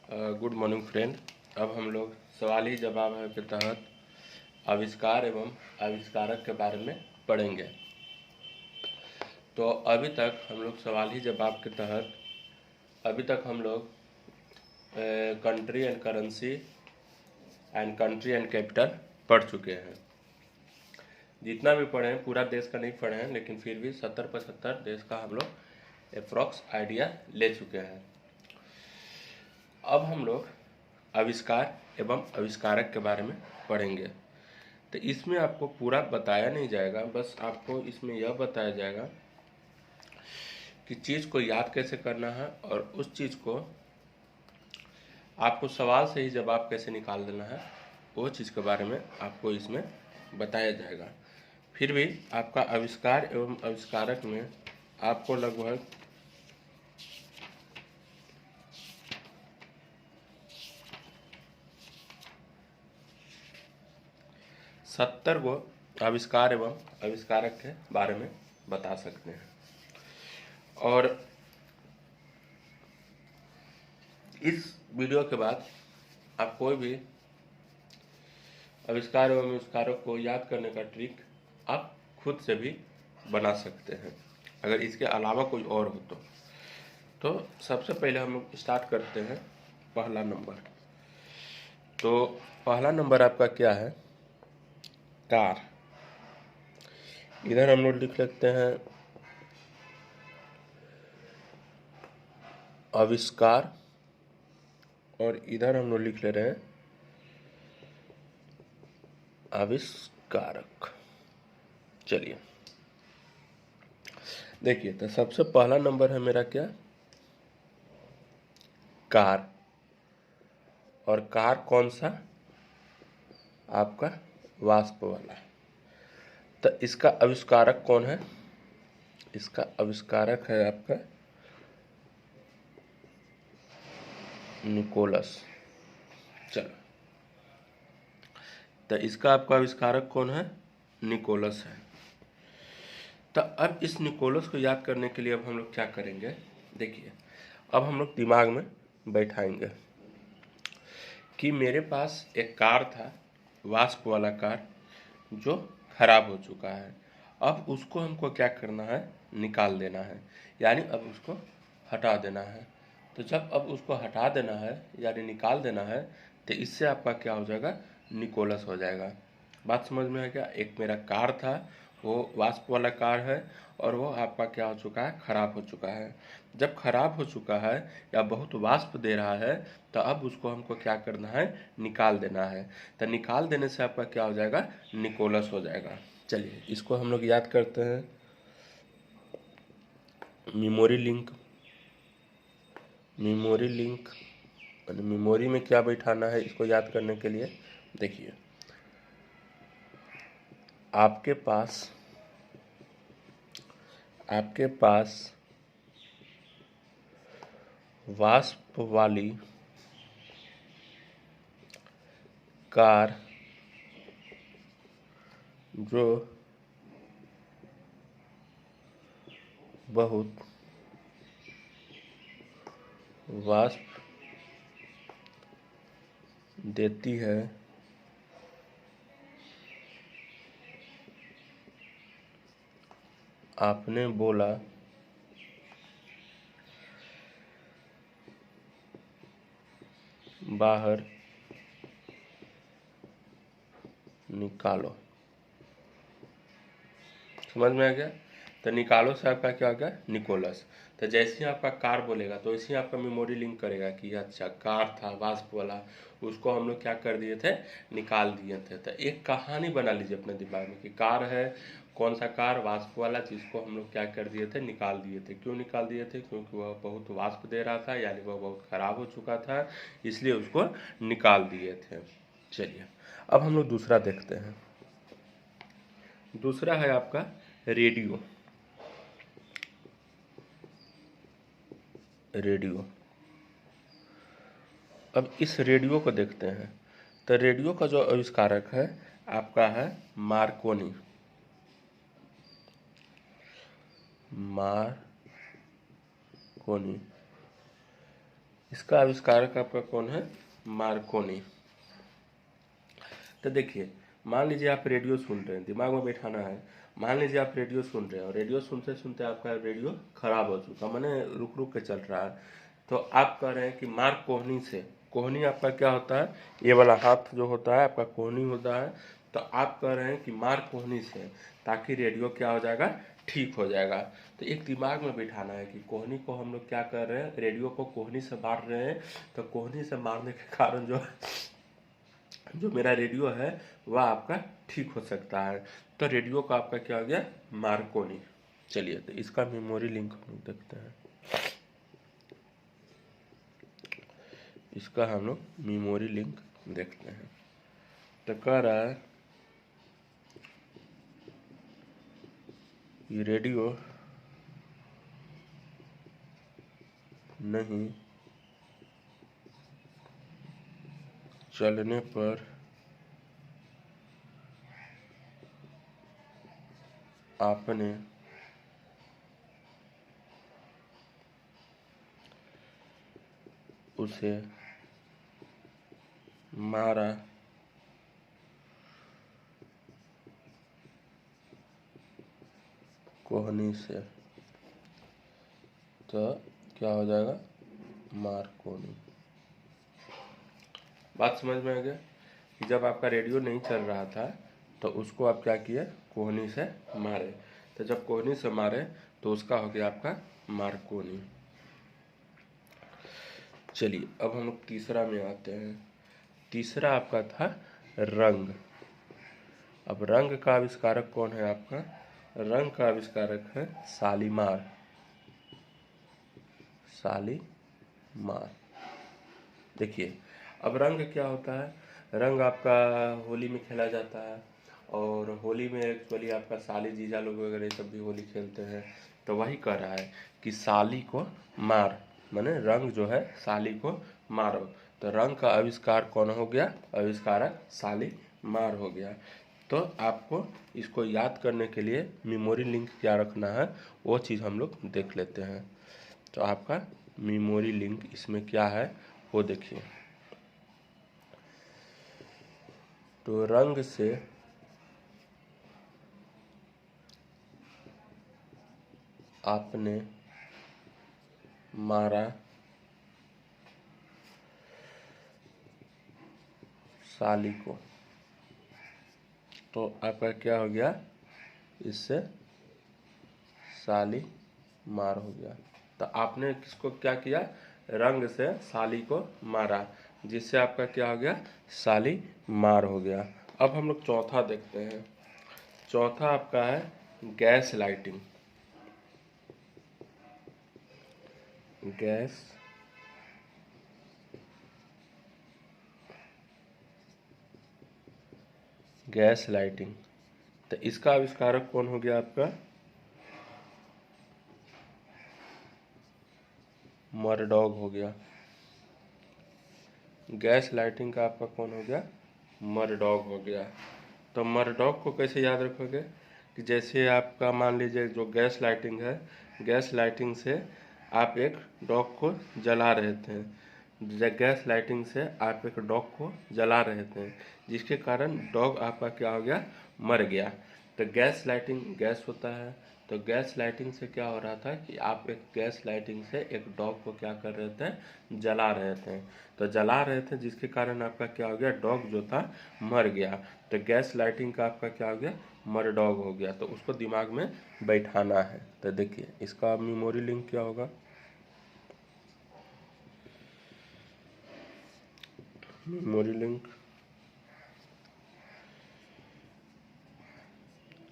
Good morning friend. अब हम लोग सवाल ही जवाब है के तहत आविष्कार एवं आविष्कारक के बारे में पढ़ेंगे। तो अभी तक हम लोग सवाल ही जवाब के तहत अभी तक हम लोग country and currency and country and capital पढ़ चुके हैं। जितना भी पढ़े हैं पूरा देश का नहीं पढ़े हैं, लेकिन फिर भी 70-75 देश का हम लोग अप्रॉक्स आइडिया ले चुके हैं। अब हम लोग आविष्कार एवं आविष्कारक के बारे में पढ़ेंगे। तो इसमें आपको पूरा बताया नहीं जाएगा, बस आपको इसमें यह बताया जाएगा कि चीज़ को याद कैसे करना है और उस चीज़ को आपको सवाल से ही जवाब कैसे निकाल देना है, वो चीज़ के बारे में आपको इसमें बताया जाएगा। फिर भी आपका आविष्कार एवं आविष्कारक में आपको लगभग 70 गो आविष्कार एवं आविष्कारक के बारे में बता सकते हैं। और इस वीडियो के बाद आप कोई भी आविष्कार एवं आविष्कारक को याद करने का ट्रिक आप खुद से भी बना सकते हैं, अगर इसके अलावा कोई और हो तो सबसे पहले हम लोग स्टार्ट करते हैं पहला नंबर। तो पहला नंबर आपका क्या है? कार। इधर हम लोग लिख लेते हैं आविष्कार और इधर हम लोग लिख ले रहे हैं आविष्कारक। चलिए देखिए, तो सबसे पहला नंबर है मेरा क्या? कार। और कार कौन सा? आपका वाष्प वाला। तो इसका आविष्कारक कौन है? इसका आविष्कारक है आपका निकोलस। चलो, तो इसका आपका आविष्कारक कौन है? निकोलस है। तो अब इस निकोलस को याद करने के लिए अब हम लोग क्या करेंगे? देखिए, अब हम लोग दिमाग में बैठाएंगे कि मेरे पास एक कार था, वाष्प वाला कार, जो खराब हो चुका है। अब उसको हमको क्या करना है? निकाल देना है, यानी अब उसको हटा देना है। तो जब अब उसको हटा देना है यानी निकाल देना है, तो इससे आपका क्या हो जाएगा? निकोलस हो जाएगा। बात समझ में आ गया? एक मेरा कार था, वो वाष्प वाला कार है, और वो आपका क्या हो चुका है? खराब हो चुका है। जब खराब हो चुका है या बहुत वाष्प दे रहा है, तो अब उसको हमको क्या करना है? निकाल देना है। तो निकाल देने से आपका क्या हो जाएगा? निकोलस हो जाएगा। चलिए इसको हम लोग याद करते हैं। Memory link. Memory link memory में क्या बैठाना है इसको याद करने के लिए? देखिए, आपके पास वाष्प वाली कार जो बहुत वाष्प देती है, आपने बोला बाहर निकालो। समझ में आ गया? तो निकालो से आपका क्या हो गया? निकोलस। तो जैसे ही आपका कार बोलेगा तो वैसे ही आपका मेमोरी लिंक करेगा कि अच्छा कार था वाष्प वाला, उसको हम लोग क्या कर दिए थे? निकाल दिए थे। तो एक कहानी बना लीजिए अपने दिमाग में कि कार है, कौन सा कार? वाष्प वाला, जिसको हम लोग क्या कर दिए थे? निकाल दिए थे। क्यों निकाल दिए थे? क्योंकि वह बहुत वाष्प दे रहा था, यानी वह बहुत खराब हो चुका था, इसलिए उसको निकाल दिए थे। चलिए अब हम लोग दूसरा देखते हैं। दूसरा है आपका रेडियो। रेडियो। अब इस रेडियो को देखते हैं। तो रेडियो का जो आविष्कारक है आपका है मार्कोनी। मार्कोनी। इसका आविष्कारक आपका कौन है? मार्कोनी। तो देखिए, मान लीजिए आप रेडियो सुन रहे हैं, दिमाग में बैठाना है। मान लीजिए आप रेडियो सुन रहे हैं और रेडियो सुनते सुनते आपका रेडियो खराब हो चुका, माने रुक रुक के चल रहा है। तो आप कह रहे हैं कि मार कोहनी से। कोहनी आपका क्या होता है? ये वाला हाथ जो होता है आपका कोहनी होता है। तो आप कह रहे हैं कि मार कोहनी से, ताकि रेडियो क्या हो जाएगा? ठीक हो जाएगा। तो एक दिमाग में बिठाना है कि कोहनी को हम लोग क्या कर रहे हैं? रेडियो को कोहनी से मार रहे हैं। तो कोहनी से मारने के कारण जो मेरा रेडियो है वह आपका ठीक हो सकता है। तो रेडियो का आपका क्या हो गया? मार्कोनी। चलिए, तो इसका मेमोरी लिंक हम लोग देखते हैं। इसका हम लोग मेमोरी लिंक देखते हैं। तो कह रहा है ये रेडियो नहीं चलने पर आपने उसे मारा कोहनी से। तो क्या हो जाएगा? मार्कोनी। बात समझ में आ गया कि जब आपका रेडियो नहीं चल रहा था तो उसको आप क्या किए? कोहनी से मारे। तो जब कोहनी से मारे तो उसका हो गया आपका मार्कोनी। चलिए, अब हम लोग तीसरा में आते हैं। तीसरा आपका था रंग। अब रंग का आविष्कारक कौन है आपका? रंग का आविष्कारक है शालीमार। शालीमार। देखिए, अब रंग क्या होता है? रंग आपका होली में खेला जाता है, और होली में एक्चुअली आपका साली जीजा लोग वगैरह सब भी होली खेलते हैं। तो वही कह रहा है कि साली को मार, माने रंग जो है साली को मारो। तो रंग का आविष्कार कौन हो गया? आविष्कारक शालीमार हो गया। तो आपको इसको याद करने के लिए मेमोरी लिंक क्या रखना है वो चीज़ हम लोग देख लेते हैं। तो आपका मेमोरी लिंक इसमें क्या है वो देखिए। तो रंग से आपने मारा साली को। तो आपका क्या हो गया? इससे साली मार हो गया। तो आपने किसको क्या किया? रंग से साली को मारा, जिससे आपका क्या हो गया? साली मार हो गया। अब हम लोग चौथा देखते हैं। चौथा आपका है gas lighting. Gas gas lighting. तो इसका आविष्कारक कौन हो गया आपका? मरडॉग हो गया। गैस लाइटिंग का आपका कौन हो गया? मरडॉग हो गया। तो मरडॉग को कैसे याद रखोगे? कि जैसे आपका मान लीजिए जो गैस लाइटिंग है, गैस लाइटिंग से आप एक डॉग को जला रहे थे। गैस लाइटिंग से आप एक डॉग को जला रहे थे, जिसके कारण डॉग आपका क्या हो गया? मर गया। तो गैस लाइटिंग गैस होता है। तो गैस लाइटिंग से क्या हो रहा था कि आप एक गैस लाइटिंग से एक डॉग को क्या कर रहे थे? जला रहे थे। तो जला रहे थे जिसके कारण आपका क्या हो गया? डॉग जो था मर गया। तो गैस लाइटिंग का आपका क्या हो गया? मर डॉग हो गया। तो उसको दिमाग में बैठाना है। तो देखिए, इसका मेमोरी लिंक क्या होगा? मेमोरी लिंक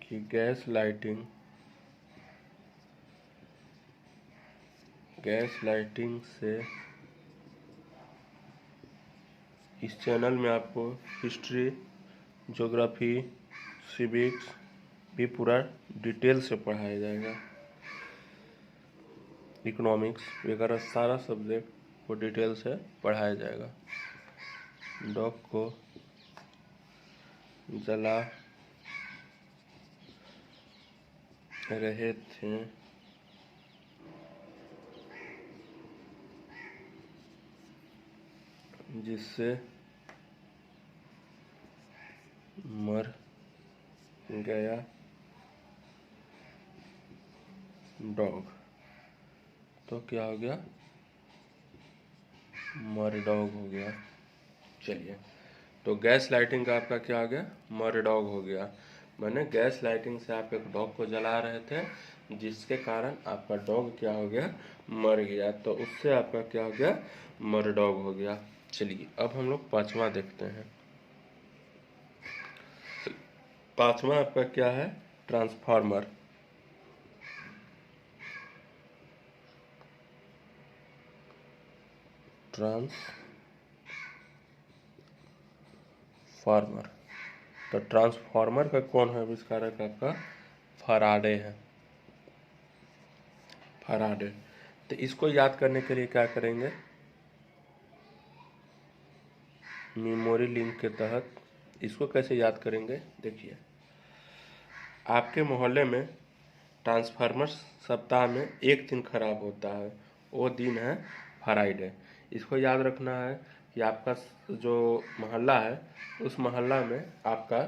कि गैस लाइटिंग से इस चैनल में आपको हिस्ट्री, ज्योग्राफी, सिविक्स भी पूरा डिटेल से पढ़ाया जाएगा। इकोनॉमिक्स वगैरह सारा सब्जेक्ट को डिटेल से पढ़ाया जाएगा। डॉग को जला रहे थे जिससे मर गया डॉग। तो क्या हो गया, मर डॉग हो गया। चलिए, तो गैस लाइटिंग का आपका क्या हो गया, मर डॉग हो गया। मैंने गैस लाइटिंग से आप एक डॉग को जला रहे थे, जिसके कारण आपका डॉग क्या हो गया, मर गया। तो उससे आपका क्या हो गया, मर डॉग हो गया। चलिए, अब हम लोग पांचवा देखते हैं। पांचवा आपका क्या है, ट्रांसफार्मर। ट्रांसफार्मर। तो ट्रांसफार्मर का कौन है आविष्कारक, आपका फराडे है, फराडे। तो इसको याद करने के लिए क्या करेंगे, मेमोरी लिंक के तहत इसको कैसे याद करेंगे। देखिए, आपके मोहल्ले में ट्रांसफार्मर सप्ताह में एक दिन खराब होता है, वो दिन है फ्राइडे। इसको याद रखना है कि आपका जो मोहल्ला है, उस मोहल्ला में आपका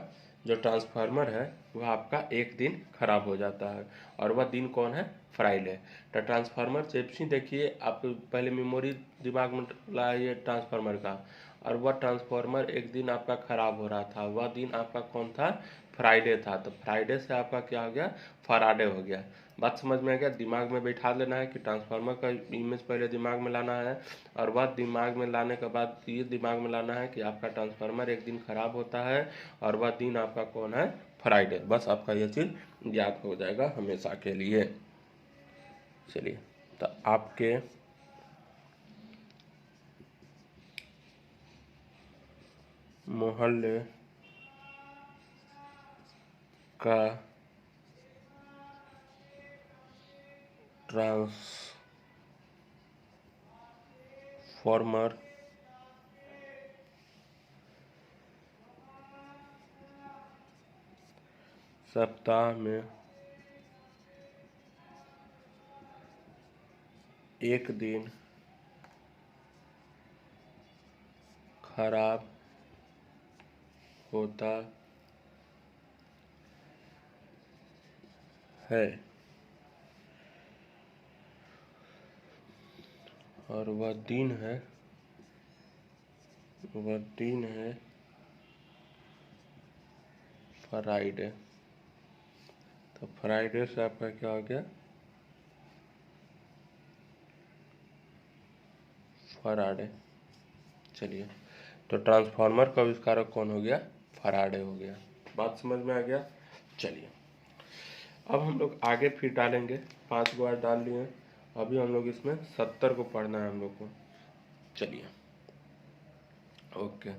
जो ट्रांसफार्मर है वह आपका एक दिन खराब हो जाता है, और वह दिन कौन है, फ्राइडे। तो ट्रांसफार्मर जैसे देखिए, आप पहले मेमोरी दिमाग में लाइए ट्रांसफार्मर का, और वह ट्रांसफार्मर एक दिन आपका खराब हो रहा था, वह दिन आपका कौन था, फ्राइडे था। तो फ्राइडे से आपका क्या हो गया, फराडे हो गया। बात समझ में आ गया। दिमाग में बैठा लेना है कि ट्रांसफार्मर का इमेज पहले दिमाग में लाना है, और वह दिमाग में लाने के बाद ये दिमाग में लाना है कि आपका ट्रांसफार्मर एक दिन खराब होता है, और वह दिन आपका कौन है, फ्राइडे। बस आपका ये चीज़ याद हो जाएगा हमेशा के लिए। चलिए, तो आपके मोहल्ले का ट्रांसफार्मर सप्ताह में एक दिन खराब होता है, और वह दिन है फ्राइडे। तो फ्राइडे से आपका क्या हो गया, फराडे। चलिए, तो ट्रांसफार्मर का आविष्कारक कौन हो गया, फराडे हो गया। बात समझ में आ गया। चलिए, अब हम लोग आगे फिर डालेंगे। 5 बार डाल लिए, अभी हम लोग इसमें 70 को पढ़ना है हम लोग को। चलिए, ओके।